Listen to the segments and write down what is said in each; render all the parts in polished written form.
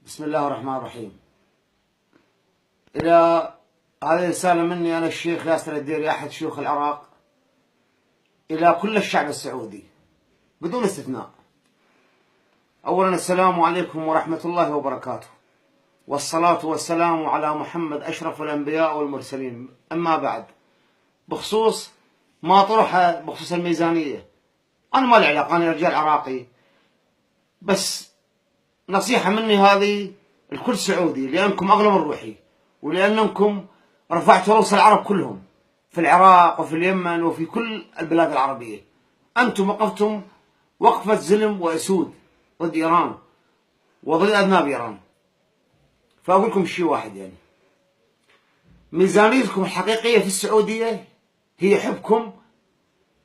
بسم الله الرحمن الرحيم. إلى هذه رسالة مني أنا الشيخ ياسر الديري أحد شيوخ العراق إلى كل الشعب السعودي بدون استثناء. أولا السلام عليكم ورحمة الله وبركاته، والصلاة والسلام على محمد أشرف الأنبياء والمرسلين. أما بعد، بخصوص ما طرح بخصوص الميزانية، أنا ما لي علاقة، أنا رجال عراقي، بس نصيحة مني هذه الكل سعودي، لأنكم أغلى من روحي، ولأنكم رفعتوا رؤوس العرب كلهم في العراق وفي اليمن وفي كل البلاد العربية. أنتم وقفتم وقفة ظلم وأسود ضد إيران وضد أذناب إيران. فأقول لكم شيء واحد، يعني ميزانيتكم الحقيقية في السعودية هي حبكم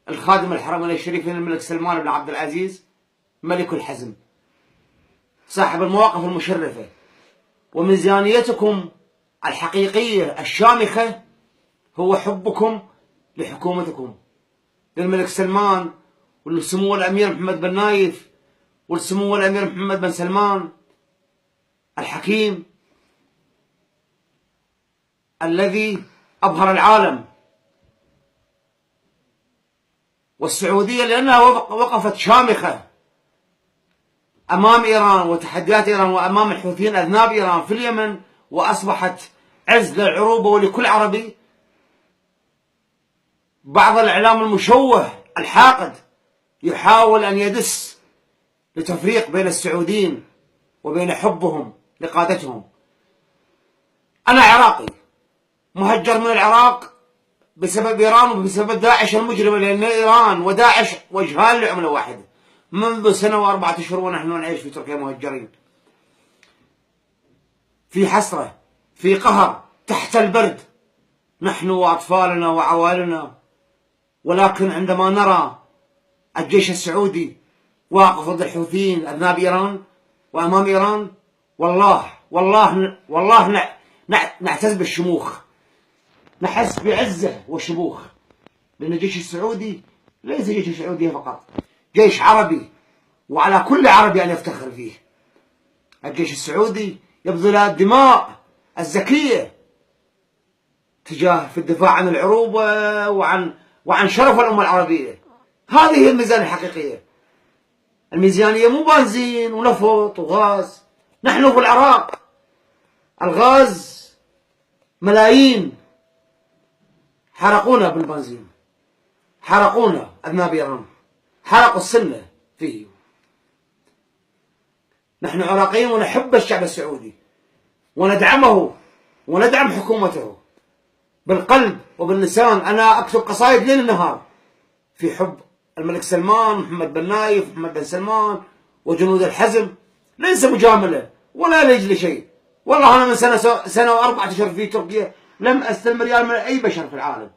الخادم الحرمين الشريفين الملك سلمان بن عبد العزيز ملك الحزم صاحب المواقف المشرفة. وميزانيتكم الحقيقية الشامخة هو حبكم لحكومتكم، للملك سلمان ولسمو الأمير محمد بن نايف ولسمو الأمير محمد بن سلمان الحكيم الذي أبهر العالم. والسعودية لأنها وقفت شامخة أمام إيران وتحديات إيران وأمام الحوثيين أذناب إيران في اليمن، وأصبحت عز للعروبة ولكل عربي. بعض الإعلام المشوه الحاقد يحاول أن يدس لتفريق بين السعوديين وبين حبهم لقادتهم. أنا عراقي مهجر من العراق بسبب إيران وبسبب داعش المجرمة، لأن إيران وداعش وجهان لعملة واحدة. منذ سنة و4 أشهر ونحن نعيش في تركيا مهجرين، في حسرة، في قهر، تحت البرد نحن وأطفالنا وعوائلنا. ولكن عندما نرى الجيش السعودي واقف ضد الحوثيين أذناب إيران وأمام إيران، والله نعتز بالشموخ، نحس بعزة وشموخ، لأن الجيش السعودي ليس جيش السعودية فقط، جيش عربي، وعلى كل عربي أن يفتخر فيه. الجيش السعودي يبذل الدماء الزكية تجاه في الدفاع عن العروبة وعن شرف الأمة العربية. هذه هي الميزانية الحقيقية. الميزانية مو بنزين ونفط وغاز. نحن في العراق الغاز ملايين حرقونا بالبنزين، حرقونا أذناب إيران، حرقوا السنة فيه. نحن عراقيين ونحب الشعب السعودي وندعمه وندعم حكومته بالقلب وباللسان. أنا أكتب قصائد ليل نهار في حب الملك سلمان، محمد بن نايف، محمد بن سلمان وجنود الحزم، ليس مجاملة ولا لأجل شيء. والله أنا من سنة و4 أشهر في تركيا لم أستلم ريال من أي بشر في العالم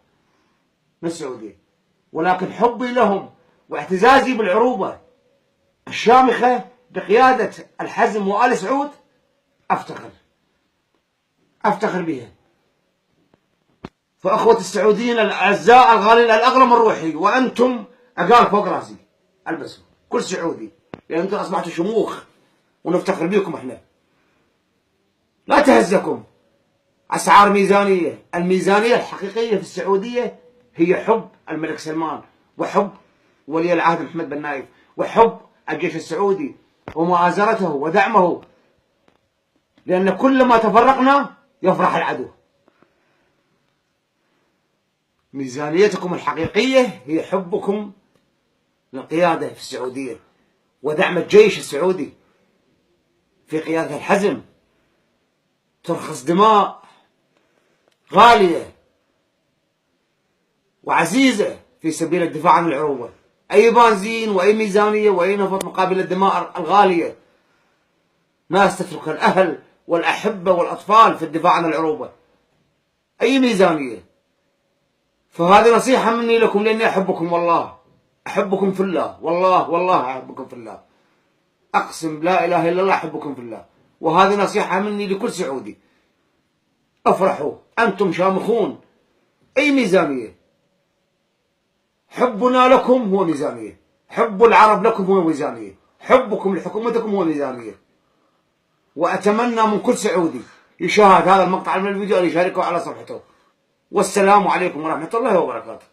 من السعودية، ولكن حبي لهم واعتزازي بالعروبة الشامخة بقيادة الحزم وآل سعود أفتخر بها. فأخوة السعوديين الأعزاء الغالين الأغلى من روحي، وأنتم أقال فوق راسي، ألبسوا كل سعودي، لأن أنتم أصبحتوا شموخ ونفتخر بكم. إحنا لا تهزكم أسعار ميزانية. الميزانية الحقيقية في السعودية هي حب الملك سلمان وحب ولي العهد محمد بن نايف وحب الجيش السعودي ومؤازرته ودعمه، لأن كلما تفرقنا يفرح العدو. ميزانيتكم الحقيقية هي حبكم للقيادة في السعودية ودعم الجيش السعودي في قيادة الحزم. ترخص دماء غالية وعزيزة في سبيل الدفاع عن العروبة. أي بنزين وأي ميزانية وأي نفط مقابل الدماء الغالية. ناس تترك الأهل والأحبة والأطفال في الدفاع عن العروبة. أي ميزانية. فهذه نصيحة مني لكم، لأني أحبكم والله، أحبكم في الله، والله أحبكم في الله، أقسم لا إله إلا الله أحبكم في الله. وهذه نصيحة مني لكل سعودي. افرحوا، أنتم شامخون. أي ميزانية. حبنا لكم هو ميزانية، حب العرب لكم هو ميزانية، حبكم لحكومتكم هو ميزانية. وأتمنى من كل سعودي يشاهد هذا المقطع من الفيديو أن يشاركه على صفحته. والسلام عليكم ورحمة الله وبركاته.